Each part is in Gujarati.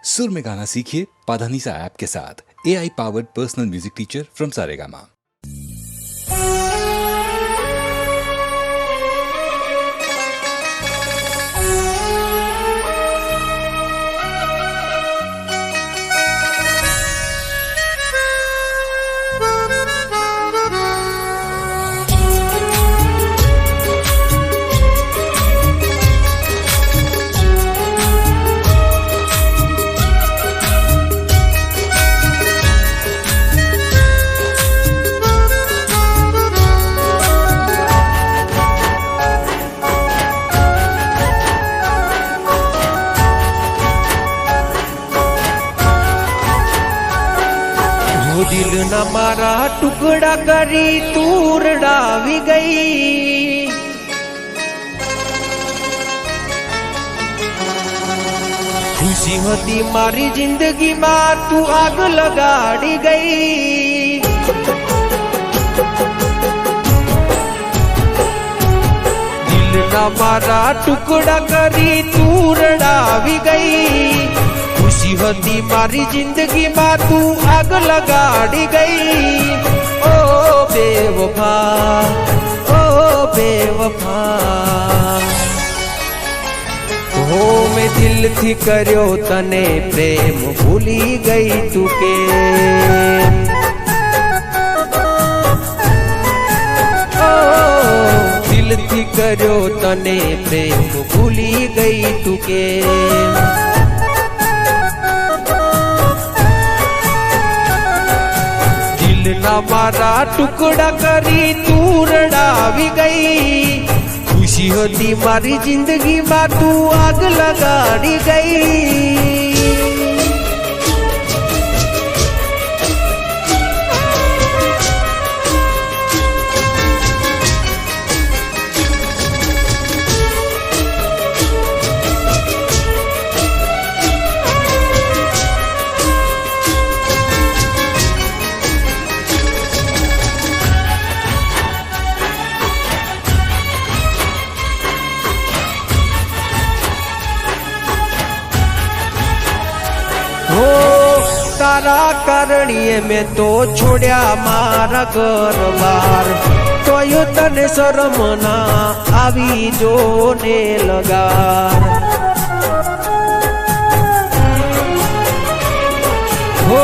सुर में गाना सीखिए पाधानीसा ऐप के साथ। AI powered personal music teacher from Saregama. दिल न मारा टुकड़ा करी तूर डावी गई। खुशी होती मारी जिंदगी में तू आग लगाड़ी गई। दिल न मारा टुकड़ा करी तूर डावी गई। खुशी होती मारी जिंदगी में तू आग लगाड़ी गई। ओ बेवफा, ओ बेवफा, हो मैं दिल थी कर्यो तने प्रेम भूली गई तुके। ओ दिल थी कर्यो तने प्रेम भूली गई तुके। ना मारा टुकड़ा करी तू रड़ावी गई। खुशी होती मारी जिंदगी में तू आग लगाड़ी गई। हो तारा कारणीए में तो छोड़या मारा घर बार। तो यो तने शरम ना आवी जो ने लगा। हो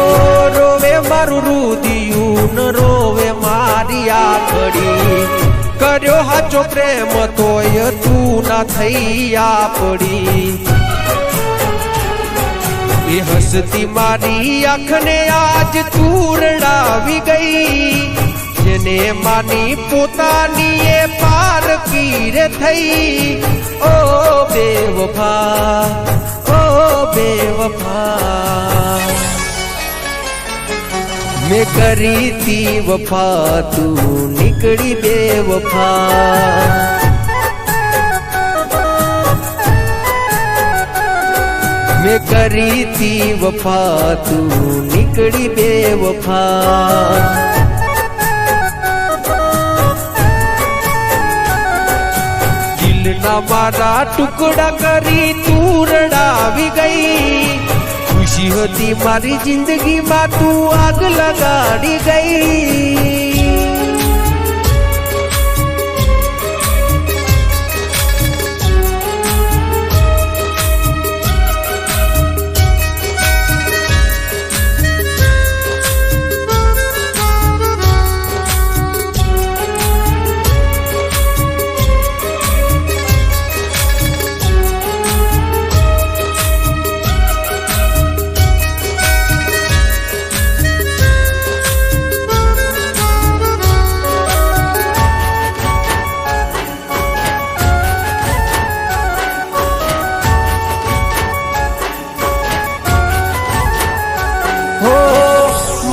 रोवे मारू रुदियू न रोवे मारी आखड़ी। कर्यो हाचो प्रेम तोय तू ना थई आपड़ी। ये हंसती मारी आँखने आज तू रड़ावी गई। जेने मानी पोतानी ये पार की रे थई। ओ बेवफा, ओ बेवफा, मैं करी थी वफा तू निकली बेवफा। मैं करी थी वफा तू निकली बेवफा। दिल न मारा टुकड़ा करी तू रड़ावी गई। खुशी होती मारी जिंदगी में तू आग लगाड़ी गई।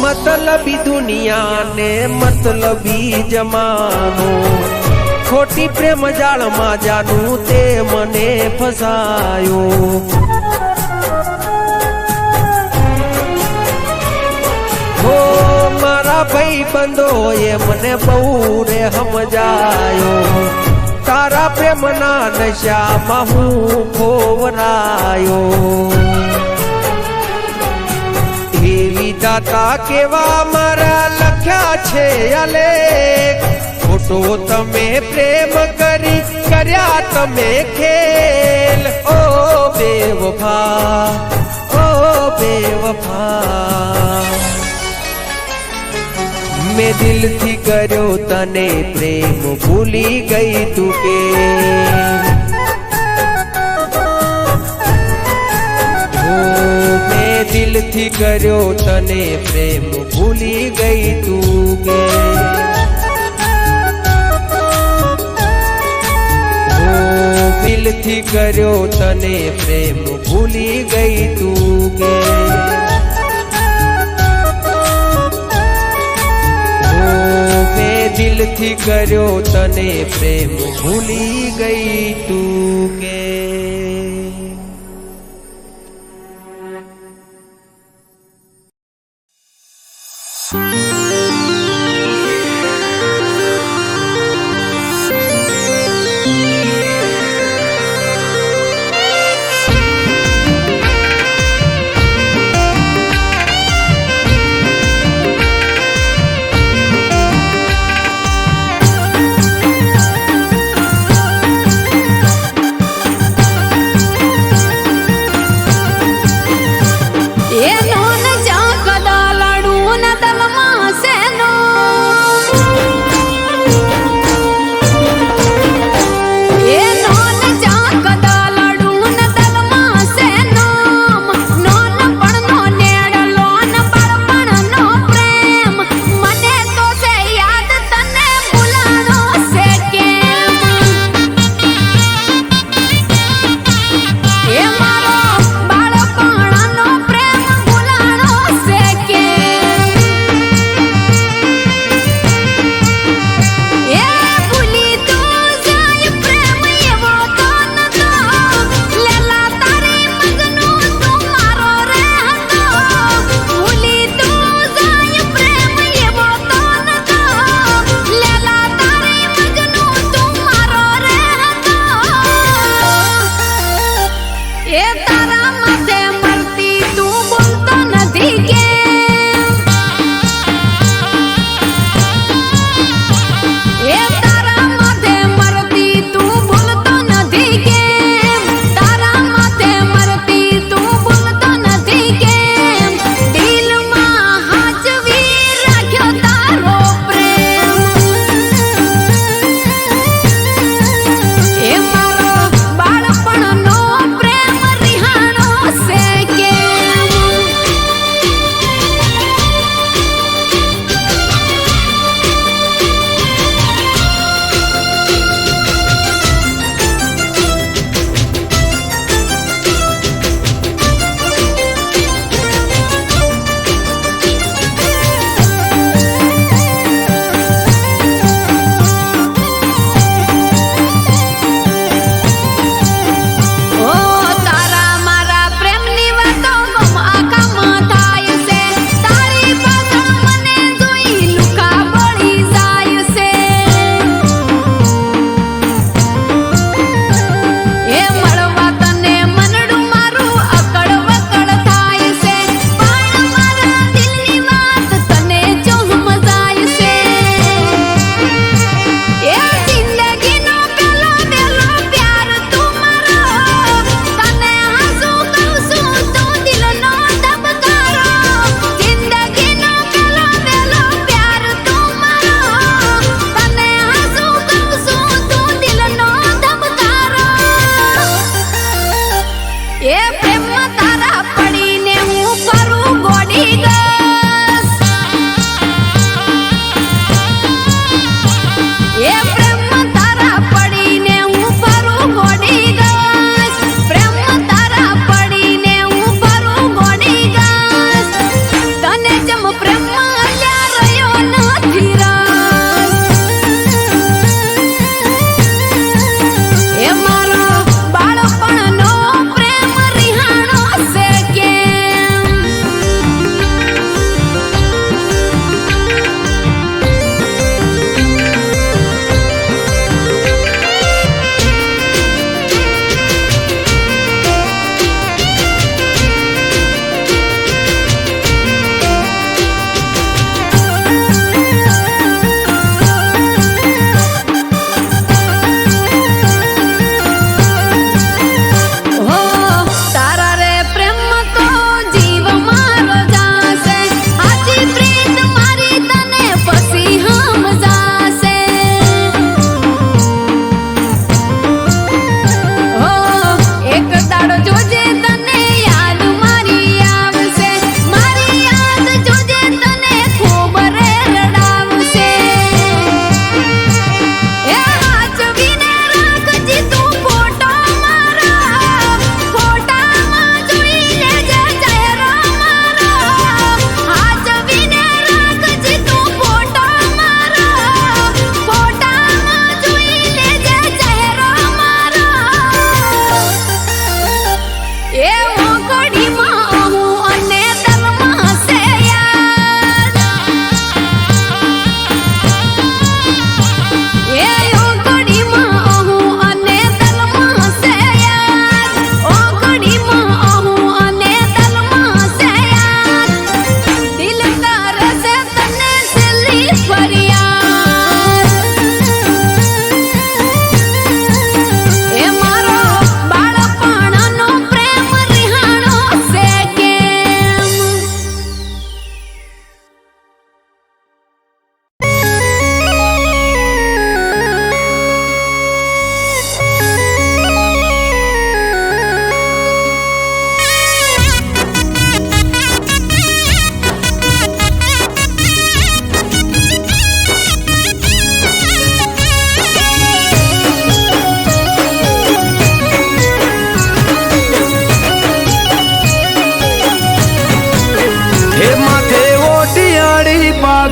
मतलबी दुनिया ने मतलबी जमानो। खोटी प्रेम जाल मा जानू ते मने फसायो। हो मारा भाई बंदो ये मने बहु रे समझायो। तारा प्रेम ना नशा महू खोवरायो। વિધાતા કેવા મારા લખ્યા છે અલેખ ખોટો તમે પ્રેમ કરી કર્યા તમે ખેલ ઓ બેવફા ઓ બેવફા મેં દિલથી કર્યો તને પ્રેમ ભૂલી ગઈ તું કે મેં દિલથી કર્યો તને પ્રેમ ભૂલી ગઈ તું કે દિલથી કર્યો તને પ્રેમ ભૂલી ગઈ તું કે મેં દિલથી કર્યો તને પ્રેમ ભૂલી ગઈ તું કે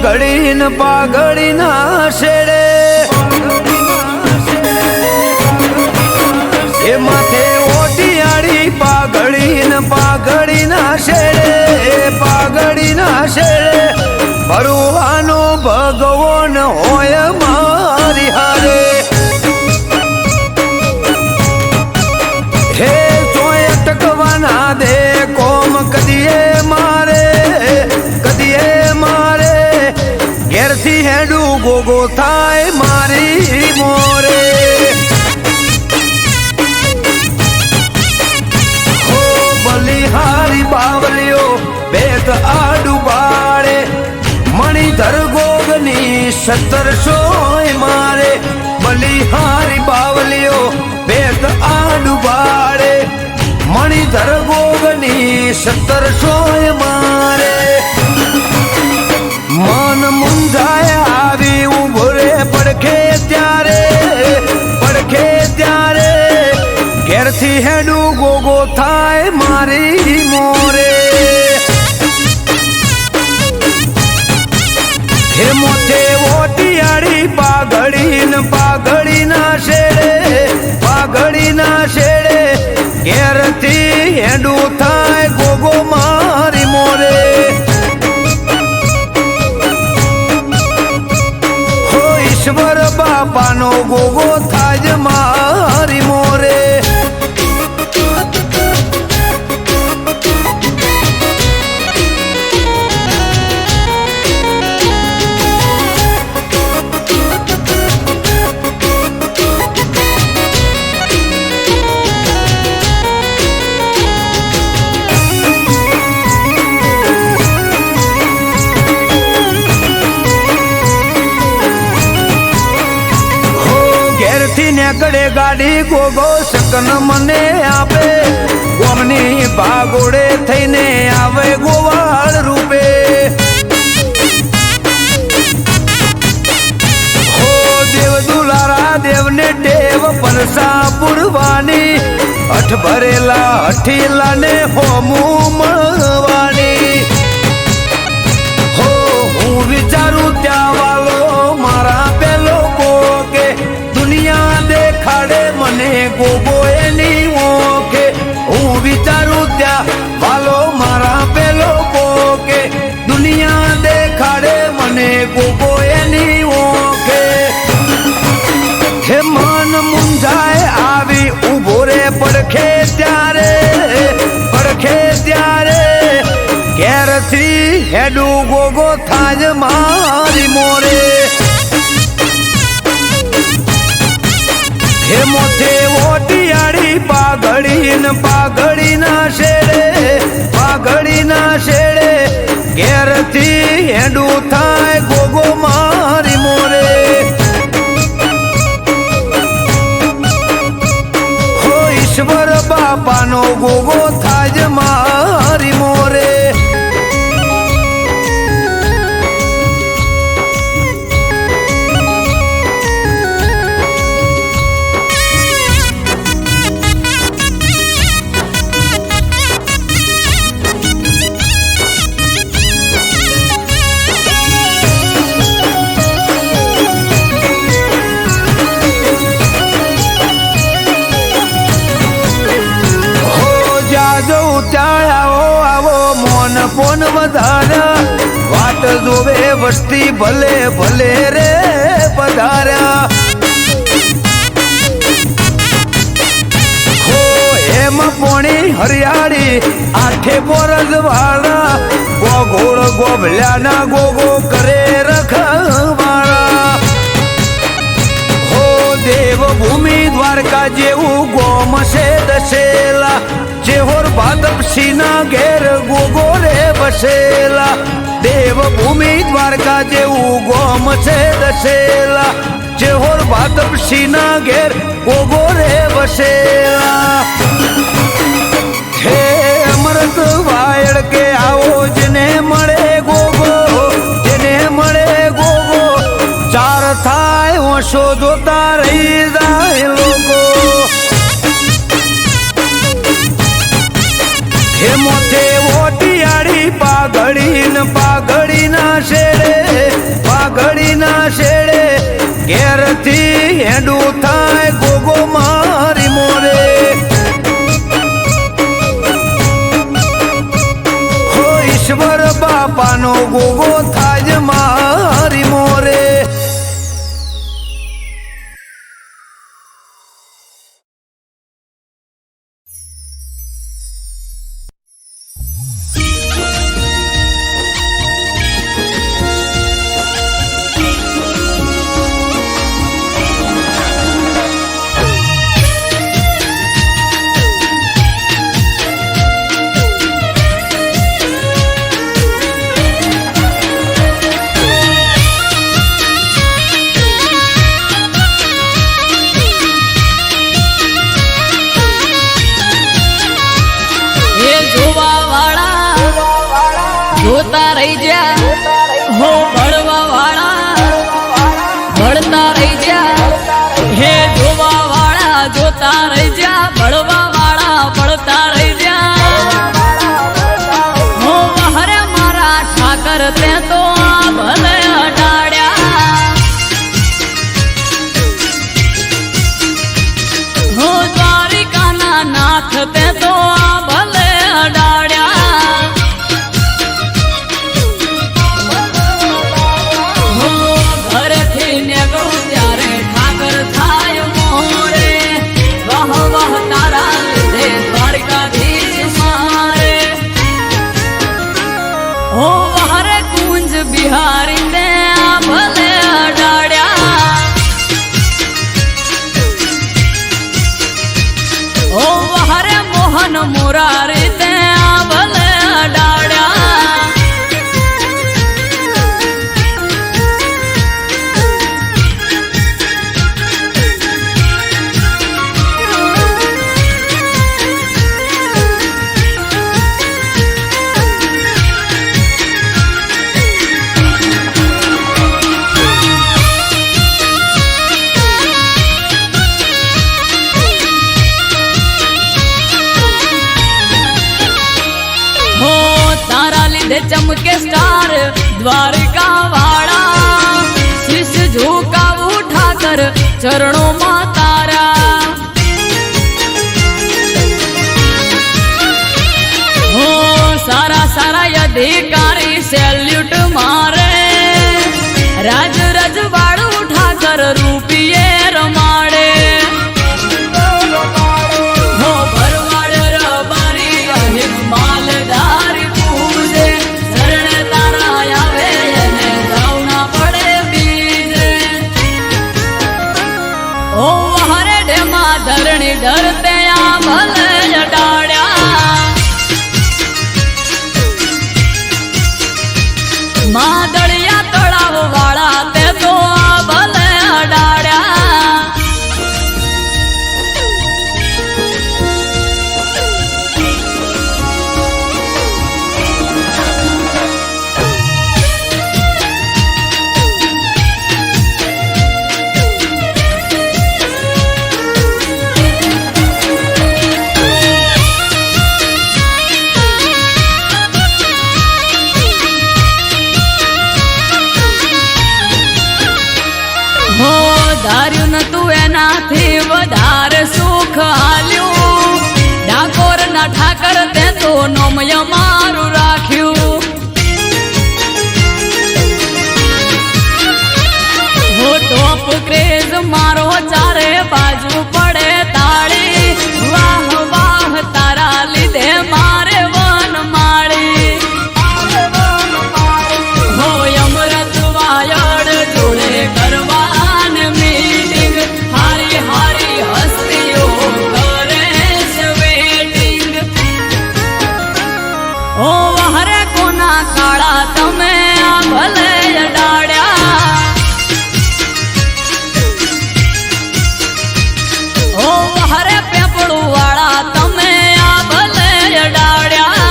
પાઘડી ના શેડે એ માથે ઓટિયાળી પાઘડી ના શેડે ભરવાનો ભગવાન હોય મારી હારે હે ચોય અટકવાના દે કોમ કદીએ મારે ઘેરથી હેડું ગોગો થાય મારી મોરે હો બલિહારી બાવલીઓ બેત આડું બાળે મણિધર ગોગની 1700 મારે બલિહારી બાવલીઓ બેત આડું બાળે મણિધર ગોગની 1700 મારે મન મુંજાય આવી ઉભો રે પડખે ત્યારે ઘેરથી હેડું ગોગો થાય મારી મોરે હે મોથે ઓટિયાળી પાઘડી ના શેડે ઘેરથી હેડું થાય ગોગો મારી મોરે હો ઈશ્વર બાપાનો ગોગો થાજ મારી મોરે નેકડે ગાડી ગોગો શકન મને આપે ગોમની ભાગોડે થઈને આવે ગોવાળ રૂપે હો દેવ દુલારા દેવને ટેવ પરસા પુરવાની અઠ ભરેલા અઠીલા ને હોમું મળવાની હો હું વિચારું ત્યાં વાલો મારા પેલો ગોગે દુનિયા દેખાડે મને ગોગો એની ઓકે હું વિચારું ત્યાં વાલો મારા પેલો ગોગે દુનિયા દેખાડે મને ગોગો એની ઓકે હે મન મુંજાય આવી ઉભો રે પડખે ત્યારે ઘેરથી હેડું ગોગો થાજ મારી મોરે હે મોથે ઓટિયાળી પાઘડી ના શેડે ઘેરથી હેડું થાય ગોગો મારી મોરે હો ઈશ્વર બાપાનો ગોગો થાજ મારી મોરે પોન વધાર્યા વાટ જોવે વસ્તી ભલે રે પધાર્યા હો એમ પોણી હરિયાળી આઠે બોરજ વાળા ગોગોળ ગોભલ્યાના ગોગો કરે રખવાળા હો દેવભૂમિ દ્વારકા જેવું ગોમ છે દશેલા જેહોર ભાદપસીના ઘેર ગોગો રે વસેલા દેવભૂમિ દ્વારકા જેવું ગોમ છે દશેલા જેહોર ભાદપસીના ઘેર ગોગો રે વસેલા હે અમૃત વાયડ કે આવો જેને મળે ગોગો ચાર થાય ઓછો જોતા રહી જાય લોકો હે મોથે ઓટિયાળી પાઘડી ના શેડે ઈશ્વર બાપાનો ગોગો થાય મારી મોરે. જોતા રહી જા હો ભળવા વાળા ભળતા રહી જા હે જોવા વાળા જોતા રહી જા ભળવા વાળા ભળતા રહી જા હો હરે મારા ઠાકર તે તો આ ભલે અડાડ્યા હો દ્વારિકાના નાથ તે તો આ ભલે અડાડ્યા બિહારી ને ભલે અડાડ્યા ઓ હરે મોહન મુરારી તે ભલે અડાડ્યા चमके स्टार द्वारिका वाड़ा शीश झुका उठाकर चरणों में तारा हो सारा सारा अधिकारी सैल्यूट मारे राज रजवाड़ उठाकर रूपिये रमाड़े हो भरवाड़ रबारी अहित मालदार धरणी डरते आ भले अडाड्या मादड़िया तड़ाव वाला ते तो आ भले अडाड्या धार्યું નતું એનાથી વધારે સુખ આલ્યું ડાકોર ના ઠાકર તે તો નોમય મારું રાખ્યું હો ટોપ ક્રેઝ મારો ચારે બાજુ પડે તાળી વાહ વાહ તારા લીધે મારે વન માળી હો અમૃત વાયડ જોડે કરવા કાળા તમે આ ભલે અડાડ્યા ઓ હરે પેપડું વાળા તમે આ ભલે અડાડ્યા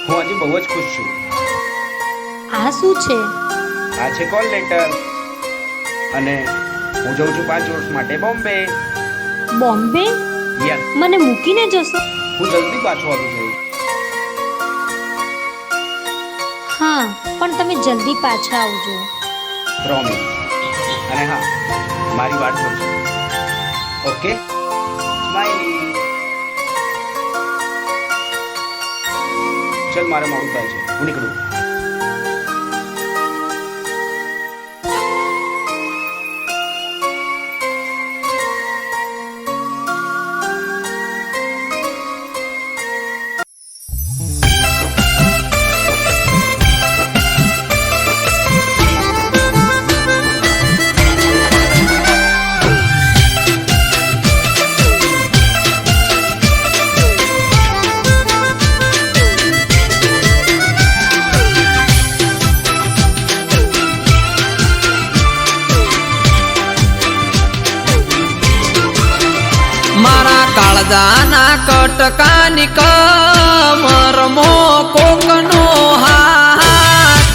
હું આજે બહુ જ ખુશ છું. આ શું છે? આ છે કોલ લેટર અને હું જઉં છું 5 વર્ષ માટે બોમ્બે. બોમ્બે? યસ મને મૂકીને જશો? હું જલ્દી પાછો આવું છું. હા, પણ તમે જલ્દી પાછા આવજો. પ્રોમિસ. અને હા, મારી વાટ કરજો. Okay, smiley. ચલ, મારે મોડું થાય છે, હું નીકળું. મારા કાળજાના કટકાની કમરમો કોકનો હાથ,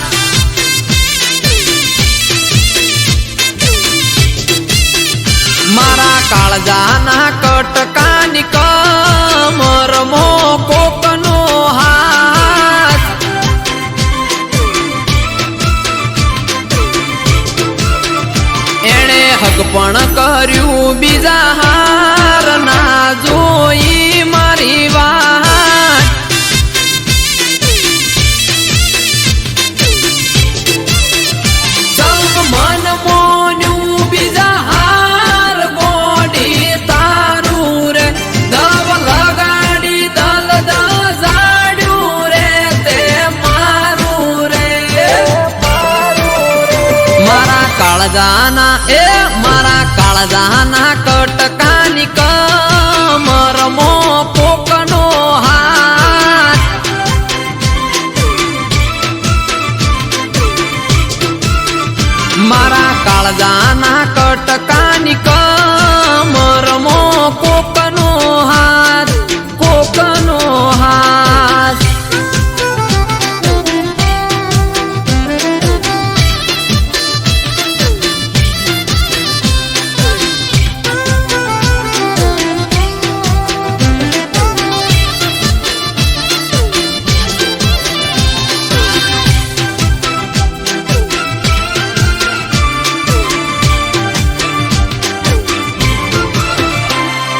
મારા કાળજાના કટકાની કમરમો કોકનો હાથ, એણે હક પણ કર્યું બીજા હાર ના જોઈ મારી વાત, સૌ મન મોન્યું બીજા હાર ગોડી તારું રે, દવ લગાડી દલ દજાડ્યું રે તે મારું રે, મારા કાળજાના મારા કાળજાના કટકાની કમરમો કોકનો હાથ, મારા કાળજાના કટકાની કમરમો કોકનો હાથ, કોકનો હાથ.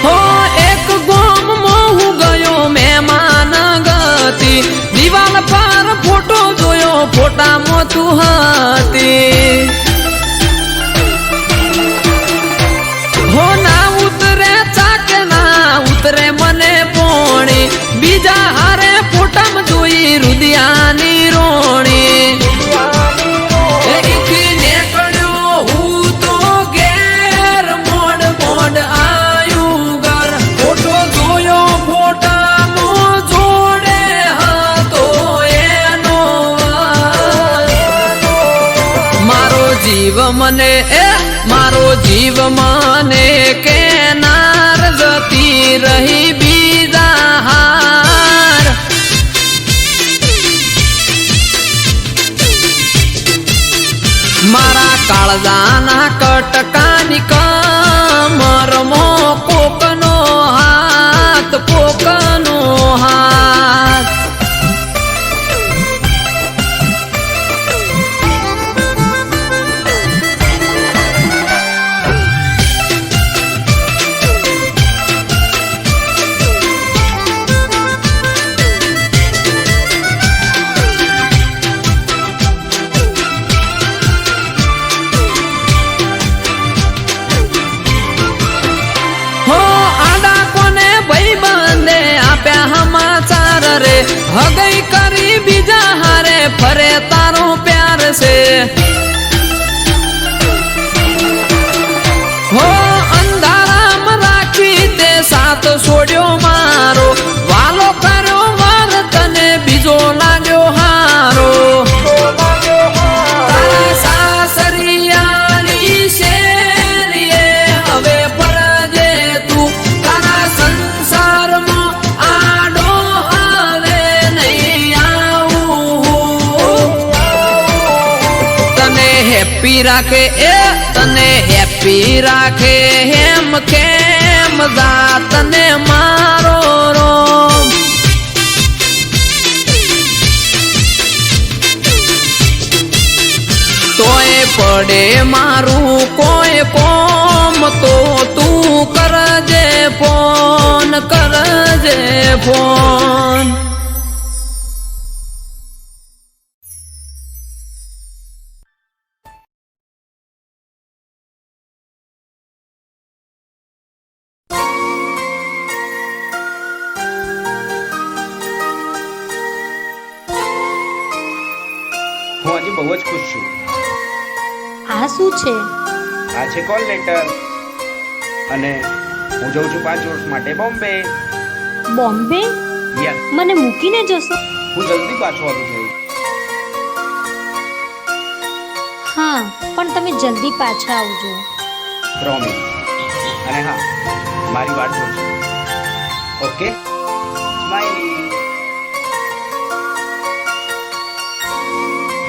હો એક ગોમમાં હું ગયો મહેમાન ગતિ, દિવાલ પર ફોટો જોયો ફોટામાં તું હતી, હો ના ઉતરે ચાકે ના ઉતરે મને પોણી, બીજા હારે ફોટામાં જોઈ રુદિયાની રોણી, એથી નીકળ્યો હું તો ઘેર, મોડ મોડ આયું ઘર, ફોટો જોયો ફોટાનો જોડે હતો એનો વર. મારો જીવ મને મારો જીવ મને કેનાર જતી રહી બીજા હાર, મારા કાળજાના કટકાની કમરમો કોકનો હાથ, કોકનો હાથ. હો આડા કોને ભાઈબંધે આપ્યા સમાચાર રે, હગઈ કરી બીજા હારે ફરે તારો પ્યાર છે, હો અંધારામાં રાખી તે સાથ છોડ્યો મારો, વાલો કર્યો વાર તને બીજો લાગ્યો હારો, તારા સાસરિયાની શેરીએ હવે ફરજે તું, તારા સંસારમાં આડો હવે નહીં આવું, તને હેપી રાખે તને હેપી રાખે હેમ કેમ જા તને મારું કોઈ કોમ તો તું કરજે ફોન હું હજી બહુ જ ખુશ છું. આ શું છે? આ છે કોલ લેટર અને હું જઉં છું 5 વર્ષ માટે બોમ્બે. બોમ્બે? યસ, મને મૂકીને જશો? હું જલ્દી પાછો આવું છું. હા, પણ તમે જલ્દી પાછા આવજો. પ્રોમિસ. અને હા, મારી વાટ જોજો. Okay, smiley.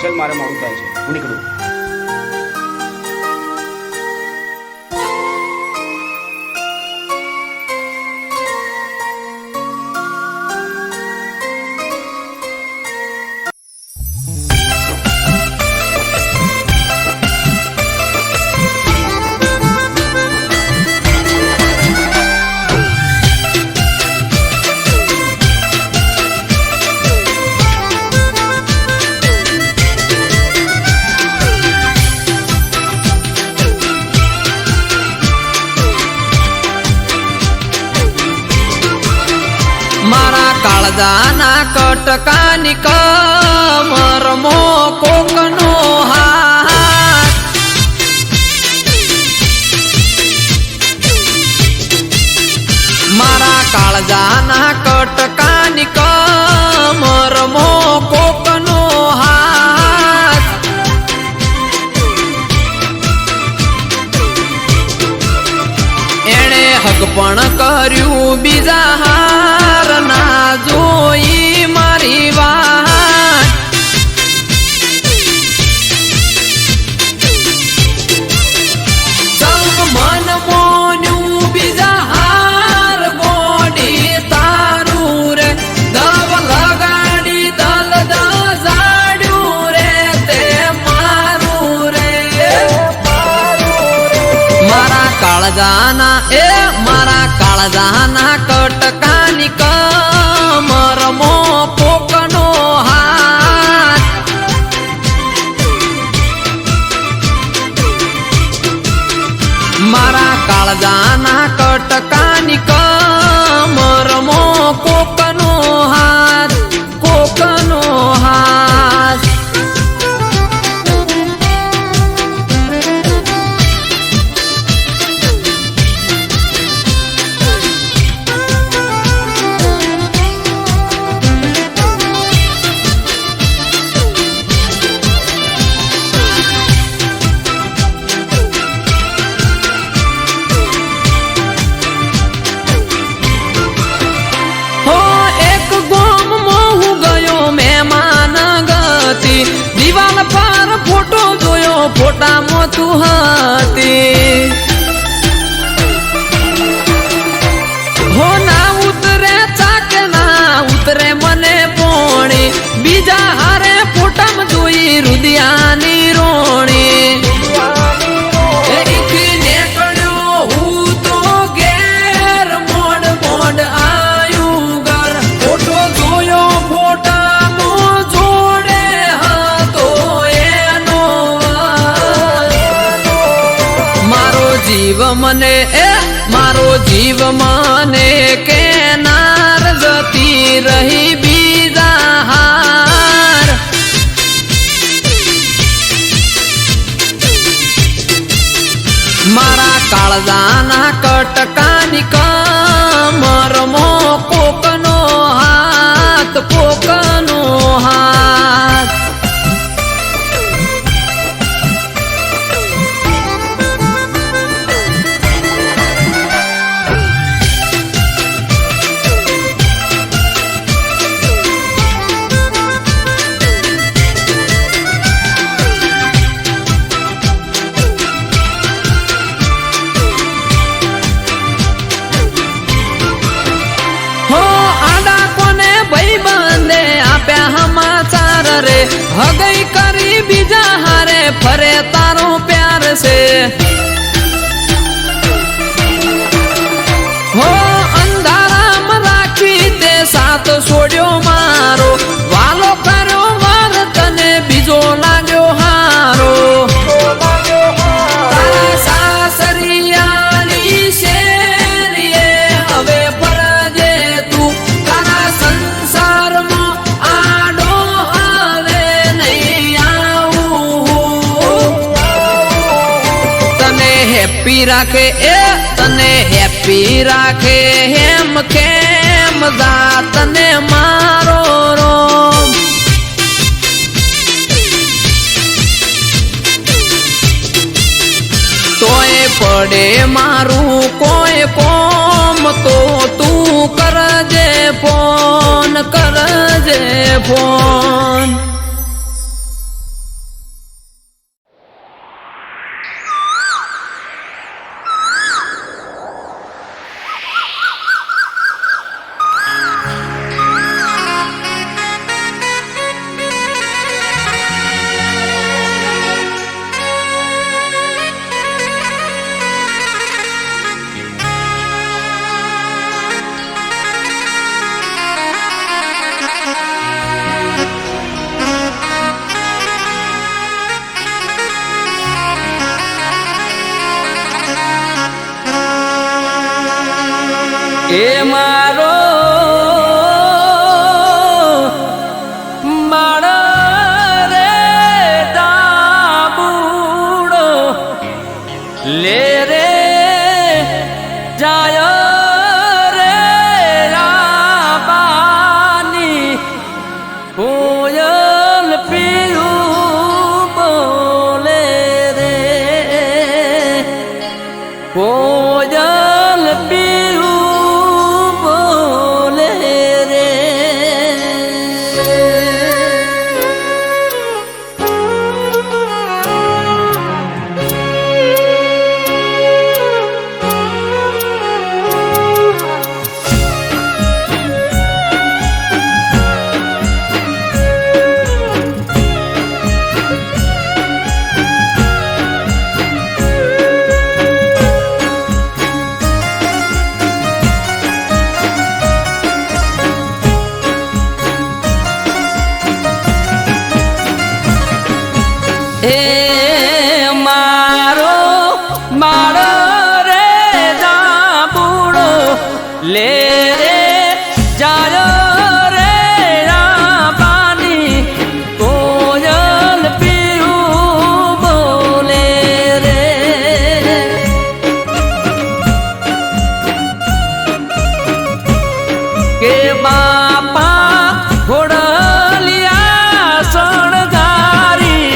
ચલ, મારે મોડું થાય છે, હું નીકળું. મારા કાળજાના કટકાની કમરમો કોકનો હાથ, મારા કાળજાના કટકાની કમરમો કોકનો હાથ, એણે હક પણ કર્યું બીજા હાર ના જોઈ મારી વાત, સૌ મન મોન્યું બીજા હાર ગોડી તારું રે, દવ લગાડી દલ દસાડ્યું રે તે મારું રે, મારા કાળજાના મારા કાળજાના કટકાની કમરમો કોકનો હાથ, મારા કાળજાના કટકાની કમરમો કોકનો હાથ, કોકનો હાથ. હો એક ગોમ મોહ ગયો મહેમાન ગતિ, દિવાલ પર ફોટો જોયો ફોટામાં તું હતી, હો ના ઉતરે ચાકે ના ઉતરે મને પોણી, બીજા હારે ફોટામાં જોઈ રુદિયાની રોણી, એથી નીકળ્યો હું તો ઘેર મોડ મોડ આયું ઘર, ફોટો જોયો ફોટામાં જોડે હતો એનો વર. મારો જીવ મને મારો જીવ મને કેનાર જતી રહી બીજા હાર, મારા કાળજાના કટકાની કમરમો કોકનો હાથ, કોકનો હાથ. હો આડા કોને ભાઈબંધે આપ્યા સમાચાર રે, હગઈ કરી બીજા હારે ફરે તારો પ્યાર છે હો અંધારામાં રાખી તે સાથ છોડ્યો મારો વાલો કર્યો વાર તને બીજો લાગ્યો હારો તારા સાસરિયાની શેરીએ હવે ફરજે તું તારા સંસારમાં આડો હવે નહીં આવું તને હેપી રાખે એ તને હેપી રાખે હેમ કેમ જા તને મારો રોમ તોય પડે મારું કોઈ કોમ તો તું કરજે ફોન એ મારો માળ રે દાબુડો લે રે જાય રે રાબાની કોયલ પીયું બોલે રે કોયલ પીયું એ મારો માળો રે દાબુડો લે રે જાય રે રાબાની કોયલ પીયું બોલે રે કે બાપા ઘોડલિયા સણગારી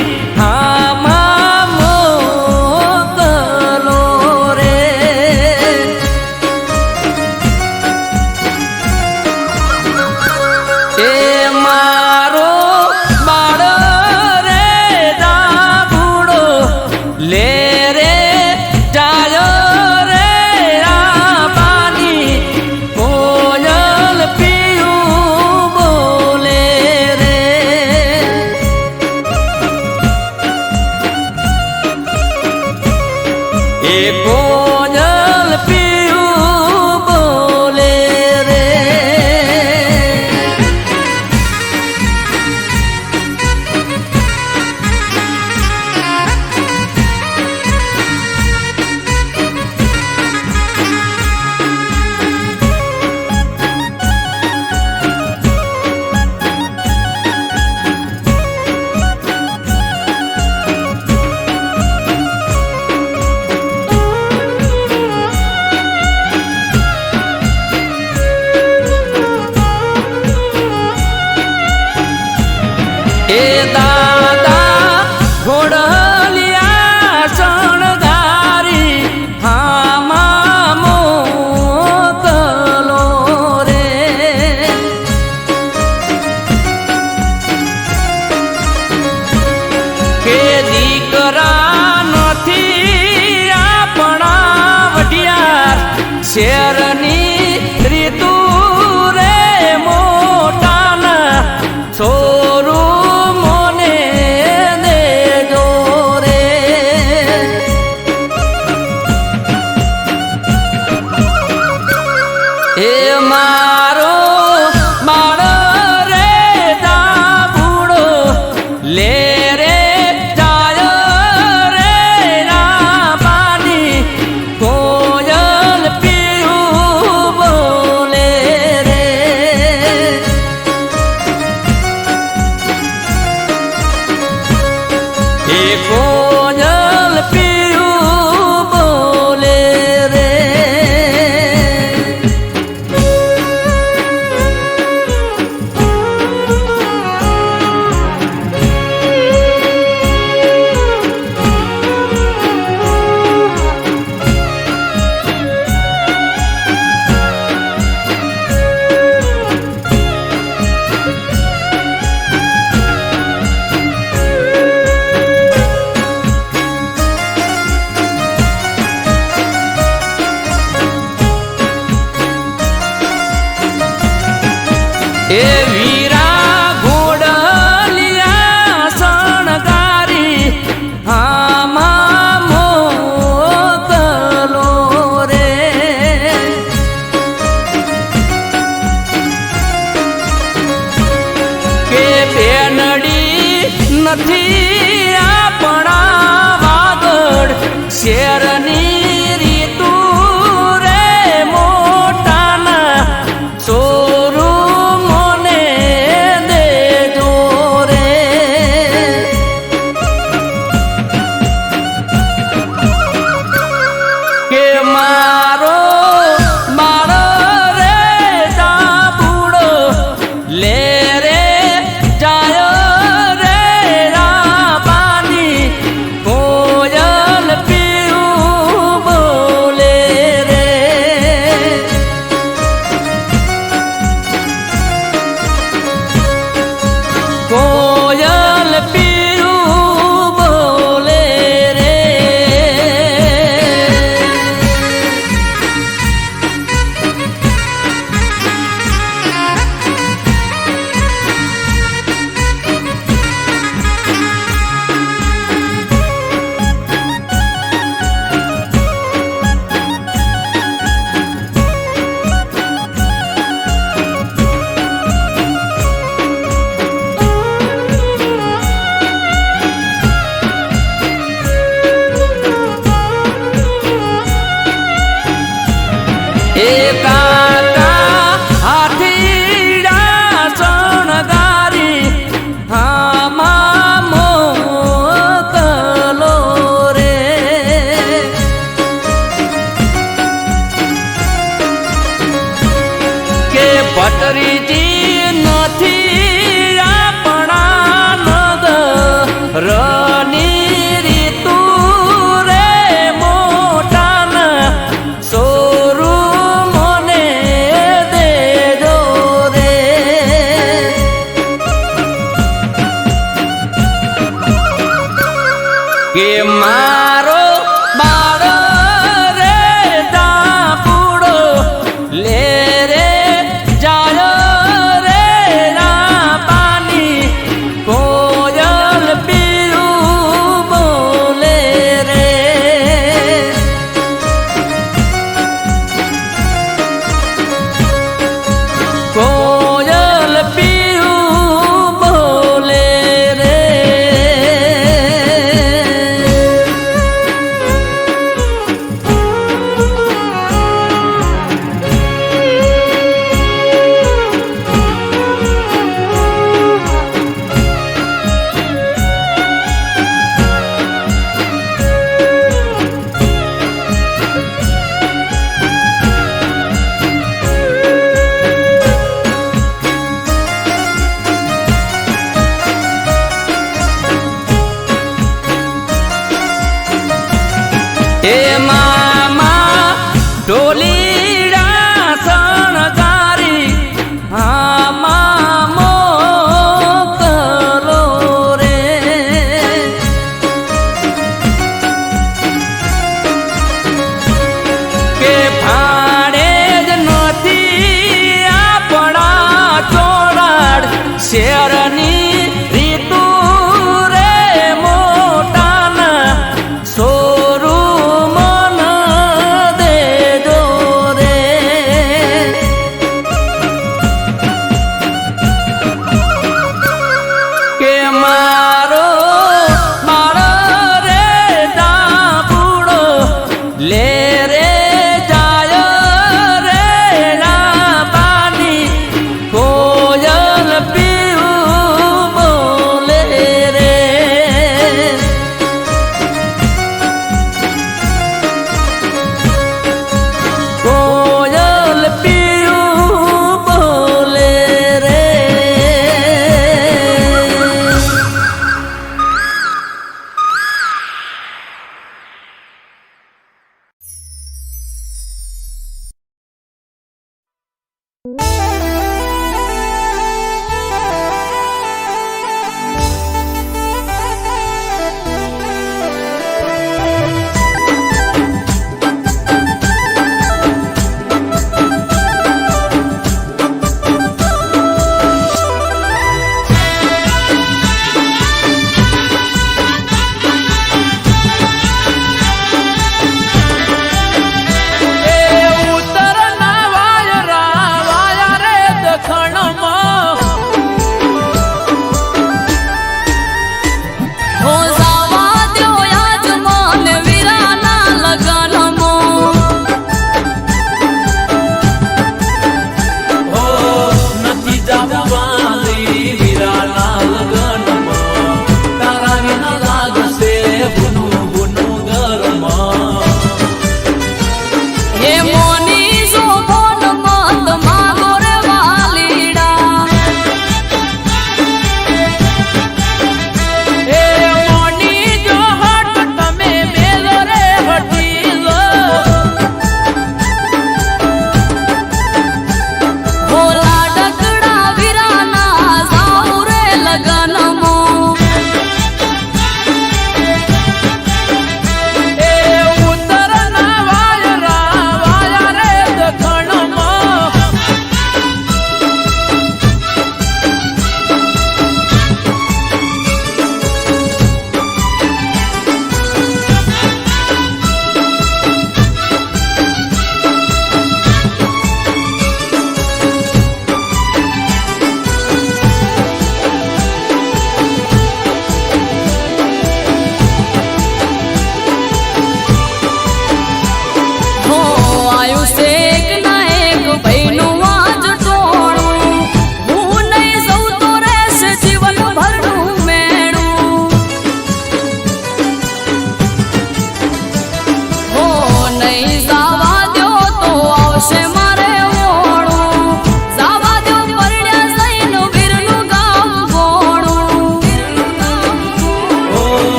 લે રે જાય રે રાબાની કોયલ પીયું બોલે રે એ કોયલ પીયું બોલે રે એ દાદા ઘોડલિયા શણગારી હામાં મોકલો રે કે દીકરા નથી આપણા વઢિયાર શેરની રીતુ રે મોટાના સોરું મોને મારો માળો રે દાબુડો લે રે જાય રે રાબાની કોયલ પીયું બોલે રે એ કોયલ પીયું બોલે રે એ વીરા ઘોડલિયા શણગારી આમાં મોકલો રે કે બેનડી નથી આપણા વાગડ શેરની રીતુ રે મોટાના સોરું મને દેજો રે કે મારો માળો રે દાબુડો લે રે જાય રે રાબાની કોયલ પીયું બોલે રે કોયલ પીયું બોલે રે એ કાકા હાથીડા શણગારી આમાં મોકલો રે કે પટરીજી નથી આપણા નગરની રીતુ રે મોટાના સોરું મને દેજો રે કે મારો બાળો રે દાબુડો લે રે જાય રે રાબાની કોયલ પીયું બોલે રે કોયલ પીયું બોલે રે એ મામા ઢોલીડા શણગારી આમાં મોકલો રે કે ભાડે જ નથી આપણા ચોરાડ શેરની રીતુ રે મોટાના સોરું મન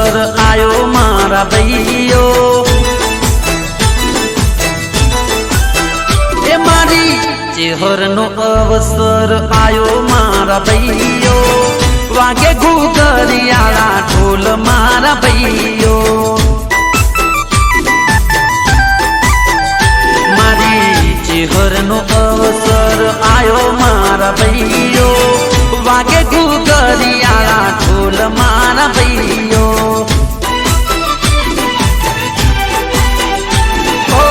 અવસર આયો મારા ભાઈઓ એ મારી ચેહરનો અવસર આયો મારા ભાઈઓ વાગે ઘૂઘરિયાળા ઢોલ મારા ભાઈઓ મારી ચેહરનો અવસર આયો મારા ભાઈઓ વાગે ઘૂઘરિયાળા ઢોલ મારા ભાઈઓ ઓ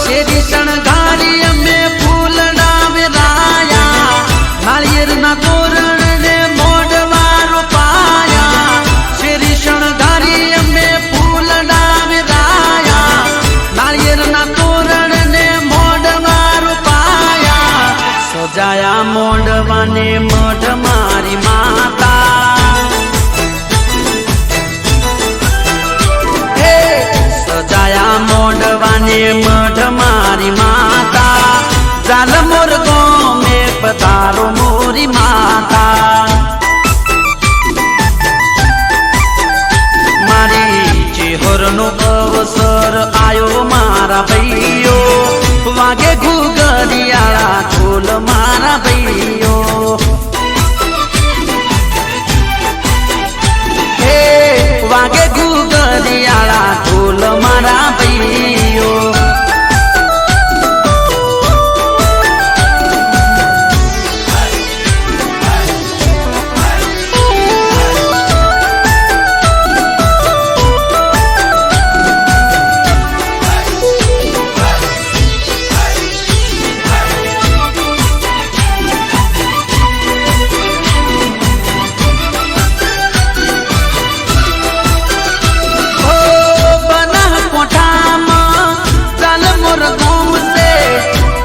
શેરી શણગારી અમે ફૂલડા વેરાયા નાળિયેરના તોરણ ને મોઢવા રોપાયા શેરી શણગારી અમે ફૂલડા વેરાયા નાળિયેરના તોરણ ને મોઢવા રોપાયા સજાયા મોઢવાને મઢ મારી માતા સજાયા મોઢવાને મઢ મારી માતા જાલ મોર ગોમે પધારો મોરી માતા મારી ચેહરનો અવસર આયો મારા ભાઈઓ વાગે ઘૂઘરિયાળા ઢોલ મારા ભાઈઓ હે વાગે ઘૂઘરિયાળા ઢોલ મારા ભાઈઓ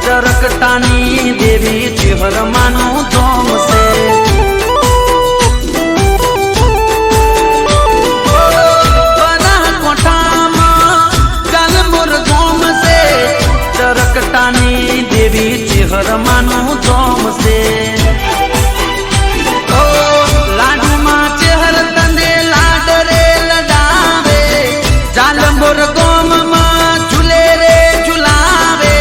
ચરકટાની દેવી ચેહર માનું ધોમ છે બનાસકોઠામાં જાલમોર ધોમ છે ચરકટાની દેવી ચેહર માનું ધોમ છે લાડુમાં ચેહર તને લાડ રે લડાવે જાલમોર ગોમમાં ઝૂલે રે ઝુલાવે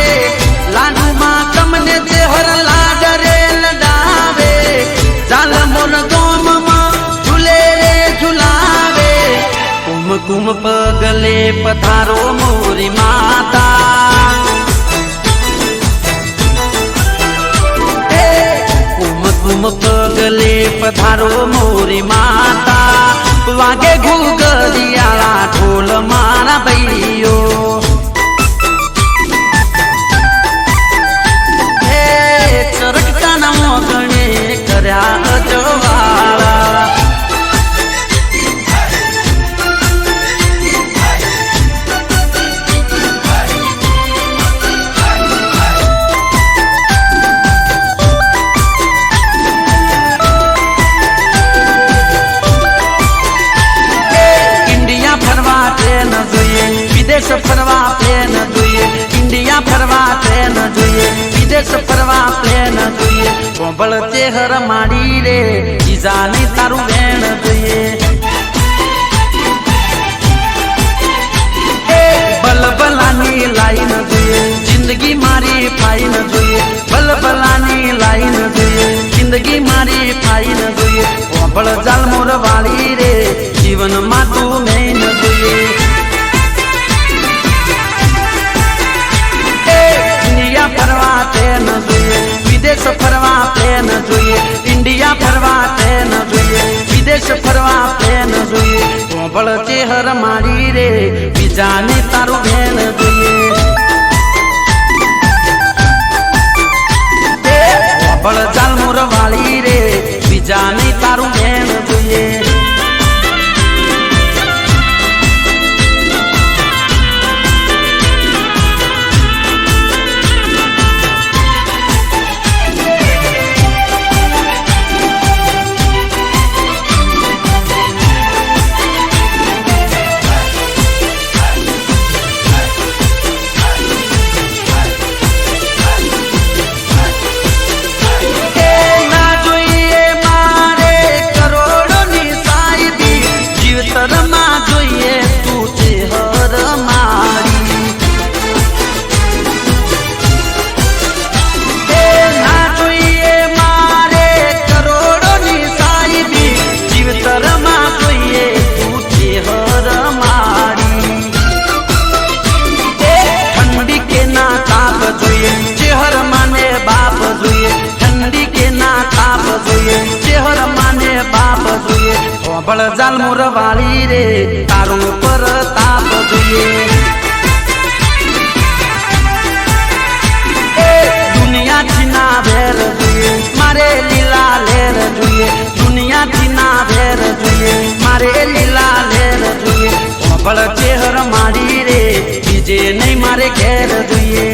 લાડુમાં તમને ચેહર લાડ રે લડાવે જાલમોર ગોમમાં ઝૂલે રે ઝુલાવે કુમકુમ પગલે પધારો મોરી માતા કુમકુમ પગલે પધારો મોરી માતા વાગે ઘૂઘરિયાળા ઢોલ મારા ભાઈઓ ચરકટાના મોગણે કર્યા અજવાળા ઇન્ડિયા ફરવા ટ્રેન જોઈએ વિદેશ ફરવા પ્લેન જોઈએ ઇન્ડિયા ફરવા ટ્રેન જોઈએ વિદેશ ફરવા પ્લેન જોઈએ કોંભળ ચેહર માડી રે જીજાની તારું વેણ જોઈએ બલબલાની લાઈન જોઈએ જિંદગી મારી ફાઈન જોઈએ બલબલાની લાઈન જોઈએ જિંદગી મારી ફાઈન જોઈએ કોંભળ જાલમોર વાળી રે જીવનમાં તું મેન જોઈએ ઇન્ડિયા ફરવા ટ્રેન જોઈએ વિદેશ ફરવા પ્લેન જોઈએ ઇન્ડિયા ફરવા ટ્રેન જોઈએ વિદેશ ફરવા પ્લેન જોઈએ કોંભળ ચેહર મારી રે બીજાને તારું બેન જોઈએ કોંભળ જાલમોર વાળી રે બીજાને તારું બેન જોઈએ ના જોઈએ મારે હોંભળ જાલમુર વાળી રે તારું પર તાપ જોઈએ દુનિયાથી ના ભેર જોઈએ મારે લીલા લેર જોઈએ દુનિયાથી ના ભેર જોઈએ મારે લીલા લેર જોઈએ હોંભળ ચેહર મારી રે બીજે નહીં મારે ઘેર જોઈએ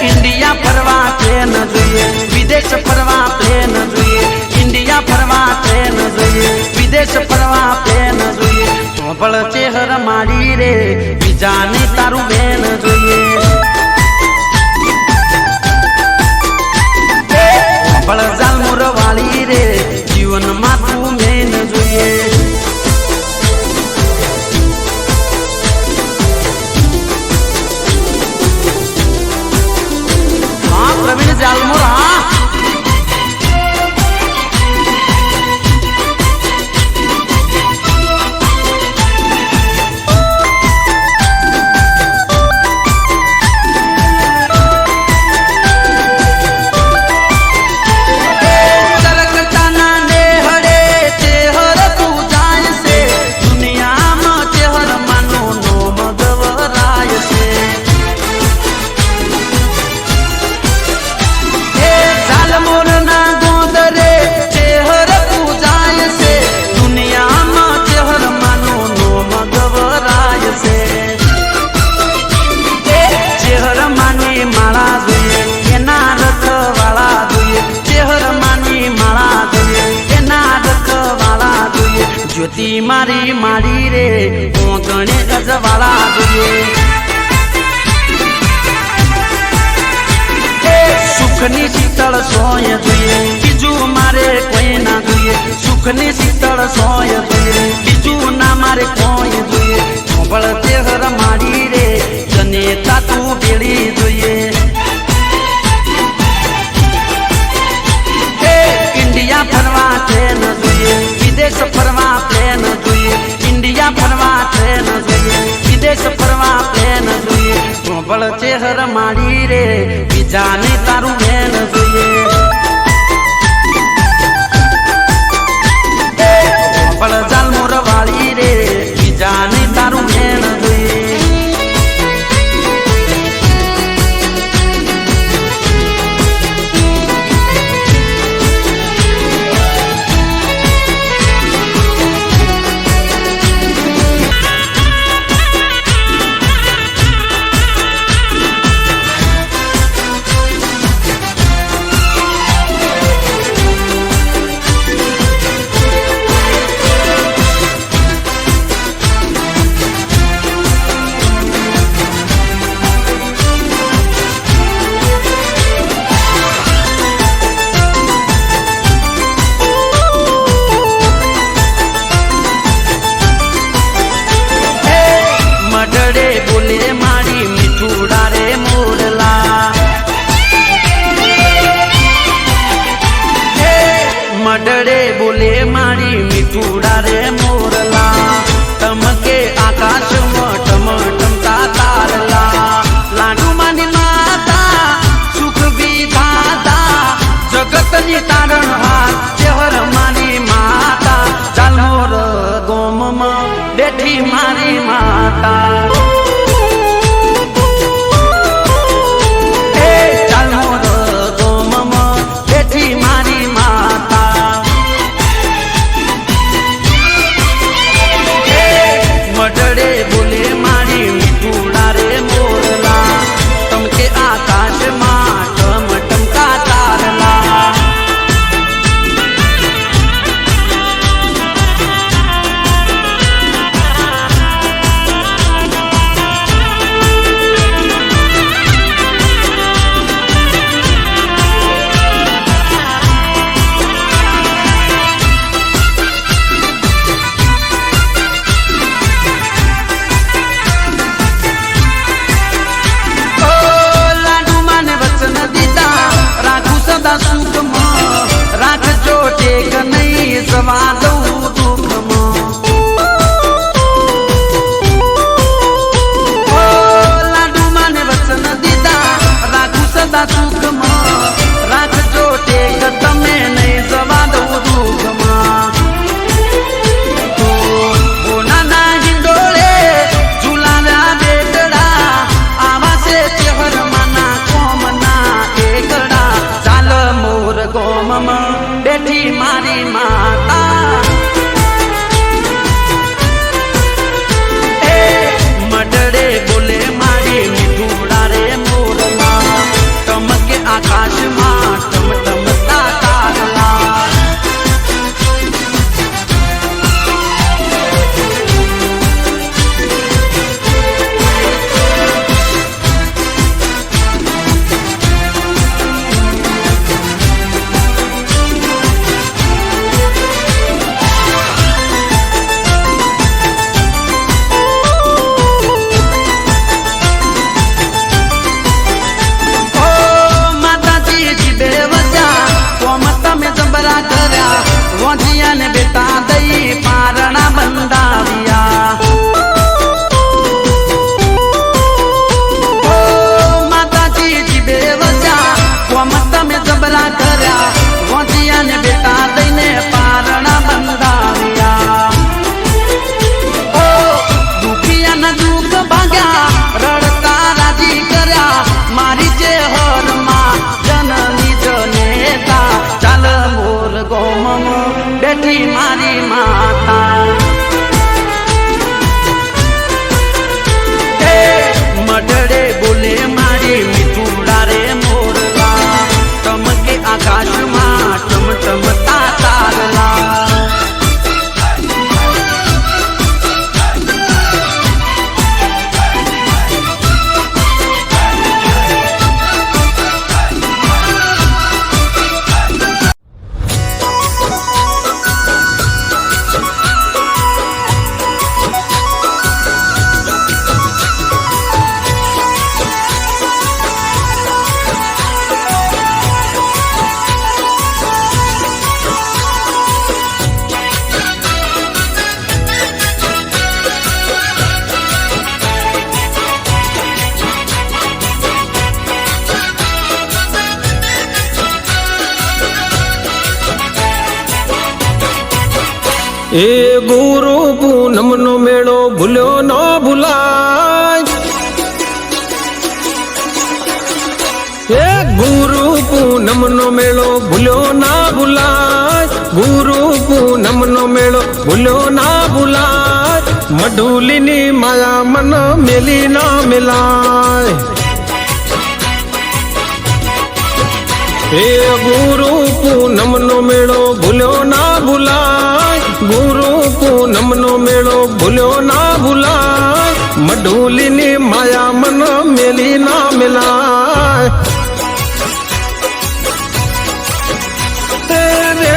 ઇન્ડિયા ફરવા ટ્રેન જોઈએ વિદેશ ફરવા પ્લેન જોઈએ ઇન્ડિયા ફરવા ટ્રેન જોઈએ વિદેશ ફરવા પ્લેન જોઈએ હોંભળ ચેહર મારી રે બીજાને તારું બેન જોઈએ હોંભળ જાલમુર વાળી રે જીવનમાં તું મેન જોઈએ प्रवीण जालमोर જ્યોતિ મારી મારી રે ઓગણે ગજવાળા જોઈએ સુખની શીતળ સોય જોઈએ બીજું મારે કોઈ ના જોઈએ સુખની શીતળ સોય જોઈએ બીજું ના મારે કોઈ જોઈએ હોંભળ ચેહર મારી રે જનેતા તું ભેળી જોઈએ ઇન્ડિયા ફરવા ટ્રેન જોઈએ વિદેશ ફરવા પ્લેન જોઈએ ઇન્ડિયા ફરવા ટ્રેન જોઈએ વિદેશ ફરવા પ્લેન જોઈએ હોંભળ ચેહર મારી રે બીજાને તારું બેન જોઈએ હોંભળ જાલમોર વાળી રે બીજાને તારું બેન જોઈએ મડડે બોલે મારી મીઠુડા રે મોરલા તમકે આકાશમાં ટમટમતા તારલા લાડુ માની માતા સુખ વિધાતા જગતની તારણ હાથ ચેહર મારી માતા જાલમોર ગોમમાં બેઠી મારી માતા જવા દઉં દુઃખમાં લાડુ માને વચન દીધા રાખું સદા સુખમાં રાખજો ટેક તમે નહીં મારી માતા એ મડડે બોલે મારી મીઠુડા રે મોરલા ટમકે આકાશમાં ટમટમતા તારલા ને બેટા દઈ પારણા બંધાવ્યા માતાજી જીબે વજા કોમ તમે જબરા કર્યા વોજિયા ને બેટા દઈને પારણા બંધાવ્યા ઓ દુખિયાના દુઃખ ભાગ્યા રડતા રાજી કર્યા મારી જે હરમાં જનની જનેતા ચાલ મોર ગોમ બેઠી મારી માતા એ મડડે બોલે મારી મીઠુડા રે મોરલા ટમકે આકાશમાં ટમટમતા તારલા એ ગુરુ પૂનમ નો મેળો ભૂલ્યો ન ભૂલાય એ ગુરુ પૂનમ નો મેળો ભૂલ્યો ના ભૂલાય ગુરુ પૂનમ નો મેળો ભૂલ્યો ના ભૂલાય મઢુલી ની માયા મન મેલી ના મિલાય એ ગુરુ પૂનમ નો મેળો ભૂલ્યો ના ભૂલાય ગુરુ પૂનમ નો મેળો ભૂલ્યો ના ભૂલાય મઢુલી ની માયા મન મેલી ના મિલાય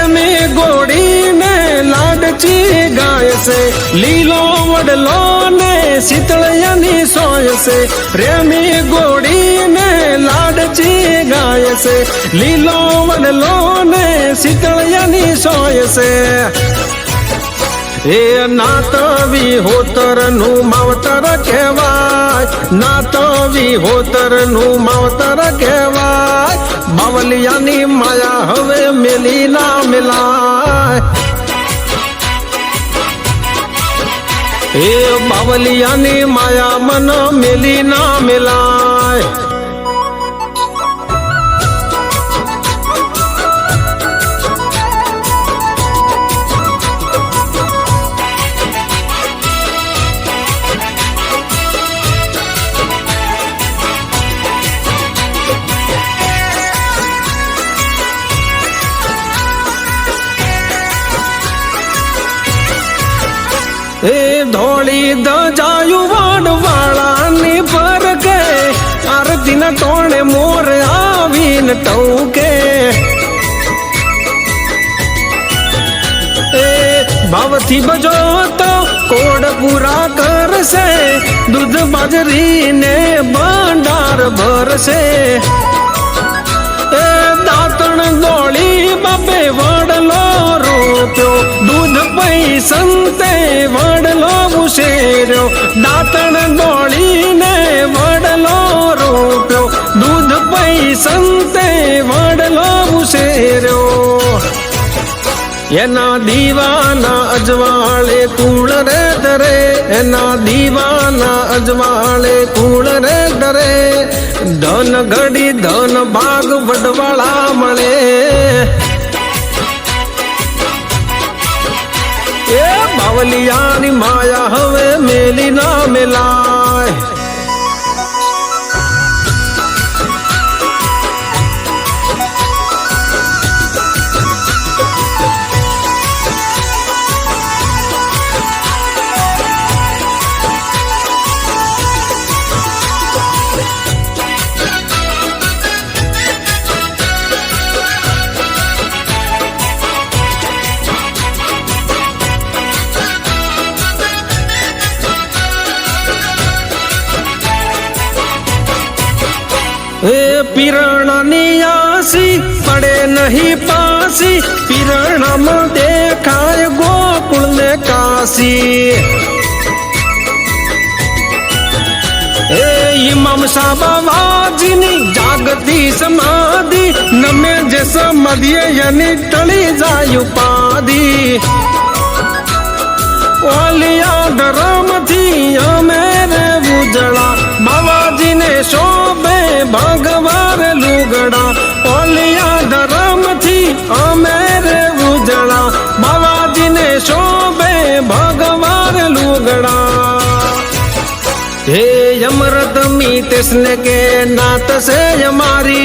મે ગોડી ને લાડચી ગાય છે લીલો વડલો ને શીતળિયાની સોય છે રેમી ગોડી ને લાડચી ગાય છે લીલો વડલો ને શીતળિયાની સોય છે એ નાતવી હોતર નું માવતર કહેવાય નાતવી હોતર નું માવતર કહેવાય બાવલિયાની માયા હવે મેલી ના મિલાય એ બાવલિયાની માયા મન મેલી ના મિલાય એ ધોળી દજાયું વાડવાળાની પર કે આરતી ના ટોણે મોર આવીને ટૌકે એ ભાવથી બજો તો કોડ પૂરા કરશે દૂધ બાજરી ને ભંડાર ભરશે એ દાંતણ ગોળી બાપે વડલો રોપ્યો દૂધ પૈ સંતે વડલો ઉશેર્યો દાંતણ ગોળી ને વડલો રોપ્યો દૂધ પૈ સંતે વડલો ઉશેર્યો એના દીવાના અજવાળે કુળ રે ડરે એના દીવાના અજવાળે કુળ રે ડરે ધન ઘડી ધન ભાગ વડવાળા મળે બાવલિયાની માયા હવે મેલી ના મેલાય. એ પીરણાની આસી પડે નહીં પાસી, પીરણામાં દેખાય ગોકુળ ને કાશી. એ ઇમામ સાબાવાજીની જાગતી સમાધિ, નમે જે સમાધિએ એની ટળી જાય ઉપાધિ. ઓલિયા ધરમથી અમે રે ઉજળા, બાવાજીને શોભે ભગવાન લુગડા. ઓલિયા ધરમથી અમે રે ઉજળા, બાવાજીને શોભે ભગવાન લુગડા. हे अमृत मी तिसने के नात से हमारी,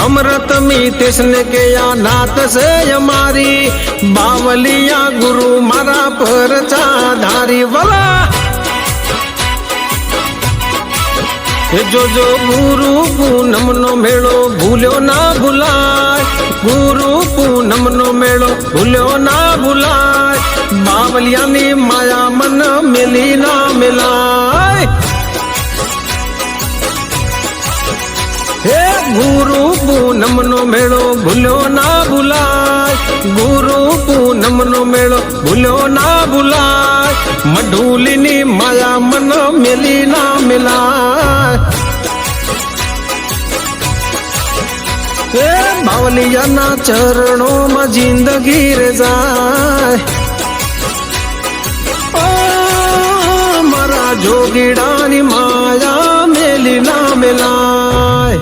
अमृत मी तिसने के या नात से हमारी. बावलिया गुरु मारा पर चाधारी वाला. जो जो गुरु पूनम नो मेळो भूल्यो ना भूलाय, गुरु पूनम नो मेळो भूल्यो ना भूलाय. बावलियानी माया मन मिली ना मिलाय. हे गुरु पूनम नो मेळो भूल्यो ना भूलाय, गुरु पूनम नो मेळो भूल्यो ना भूलाय. मढूलीनी माया मन मिली ना मिलाय. हे बावलियाना चरणों में जिंदगी रे जाय. मारा जोगीडानी माया मेली ना मिलाय.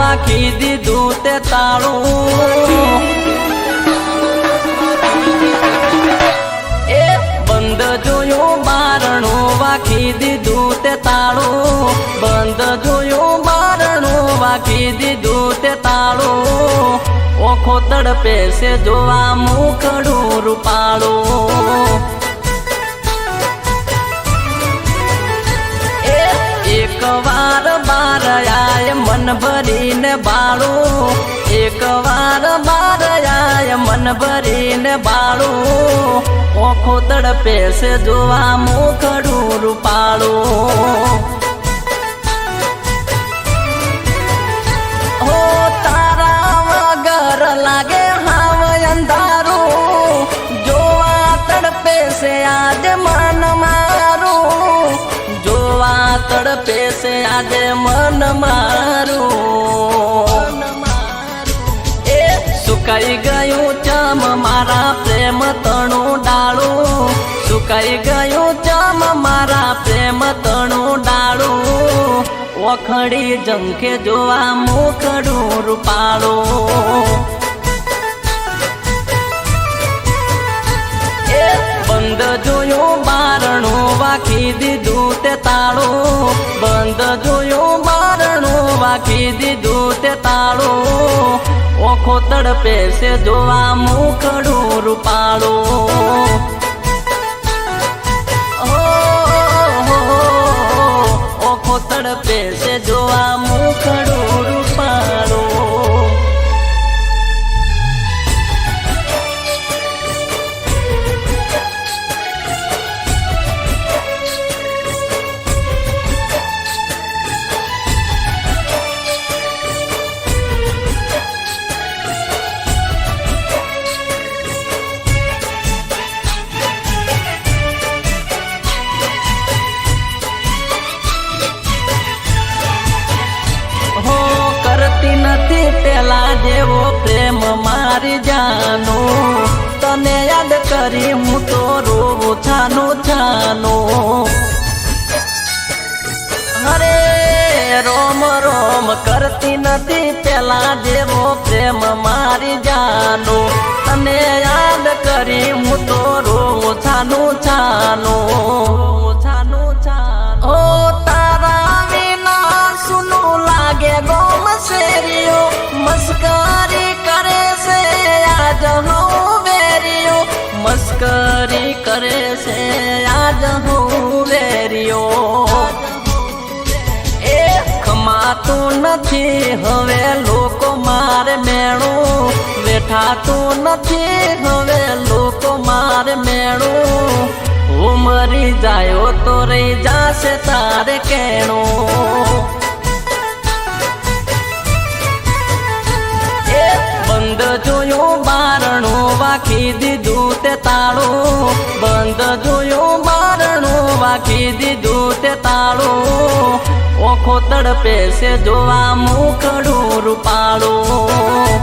રાખી દીધું તે તાળું, એ બંધ જોયું બારણું વાખી દીધું તે તાળું, બંધ જોયું બારણું વાખી દીધું તે તાળું. ઓખો તડપે છે જોવા મુખડું રૂપાળું, એક વાર બાર આય મન ભરીને બાળું, એક વાર બાર આય મન ભરીને બાળું. ઓખો તડપે છે જોવા મુખડું રૂપાળું. હો તારા વગર લાગે હાવ અંધારું, જોવા તડપે છે આજ મન મારું, જોવા તડપે છે આજે મન મારું. એ સુકાઈ ગયું ચમ મારા પ્રેમ તણું ડાળું, સુકાઈ ગયું ચમ મારા પ્રેમ તણું ડાળું. ઓખડી જંખે જોવા મુખડું રૂપાળું, બંધ જોયું બારણું વાખી દીધું તે તાળું, બંધ જોયું બારણું વાખી દીધું તે તાળું. ઓખો તડપે છે જોવા મુખડું રૂપાળું. ઓખો તડપે છે જોવા મુખડું રૂપાળું. મારી જાનો તને યાદ કરી હું તો રોવું છાનો છાનો અરે રોમ રોમ કરતી નથી પેલા જેવો પ્રેમ મારી જાનો તને યાદ કરી હું તો રોવું છાનો છાનો છાનો છાનો ઓ તારા વિના સુનું લાગે ગોમ શેરીઓ મસ્કરી કરે છે આજ હું વેરીઓ મસ્કરી કરે છે આજ હું વેરીઓ એ ખમાતું નથી હવે લોકો મારે મેણું બેઠાતું નથી હવે લોકો મારે મેણું હું મરી જાયો તો રહી જાશે તારે કેણું એ બંધ જોયું બારણું વાખી દીધું તે તાળું બંધ જોયું બારણું વાખી દીધું તે તાળું ઓખો તડપે છે જોવા મુખડું રૂપાળું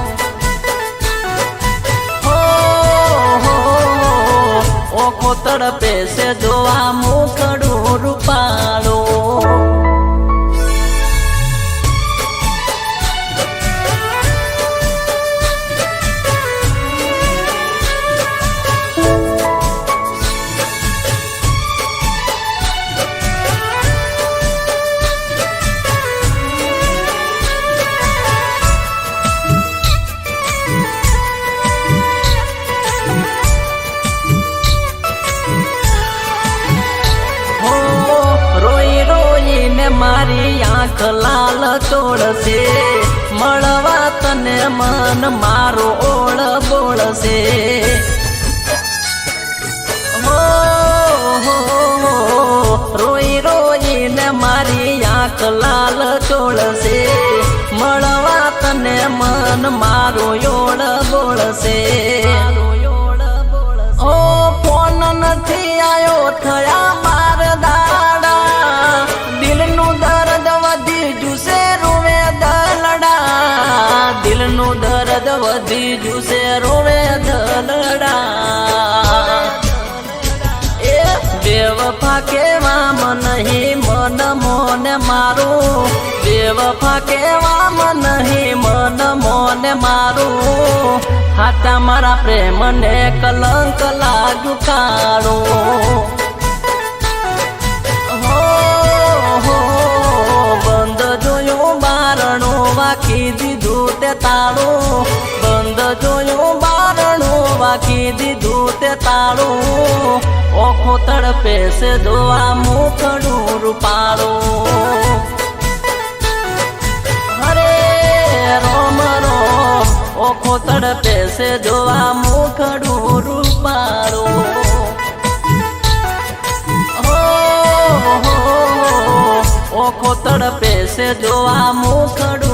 ઓખો તડપે છે જોવા મુખડું રૂપાળું મારી આંખ લાલ ચોળશે મળવા તને મન મારો ઓળ બોળશે રોઈ રોઈને મારી આંખ લાલ ચોળશે મળવા તને મન મારો ઓળ બોળશે ઓ ફોન નથી આયો થયા બાર દાડા દિલનું દર્દ વધી જુસે રોવે દલડા દિલનું દર્દ વધી જુસે રોવે દલડા એ બેવફા કેવા નહીં મન મોને મારું બેવફા કેવા નહીં મન મોને મારું હાટા મારા પ્રેમને કલંક લાગ્યું કાળું બંધ જોયું બારણું વાખી દીધું તે તાળું બંધ જોયું બારણું વાખી દીધું તે તાળું ઓખો તડપે છે જોવા મુખડું રૂપાળું હરે રોમ રોમ ઓખો તડપે છે જોવા મુખડું રૂપાળું ઓખો તડપે છે જોવા મુખડું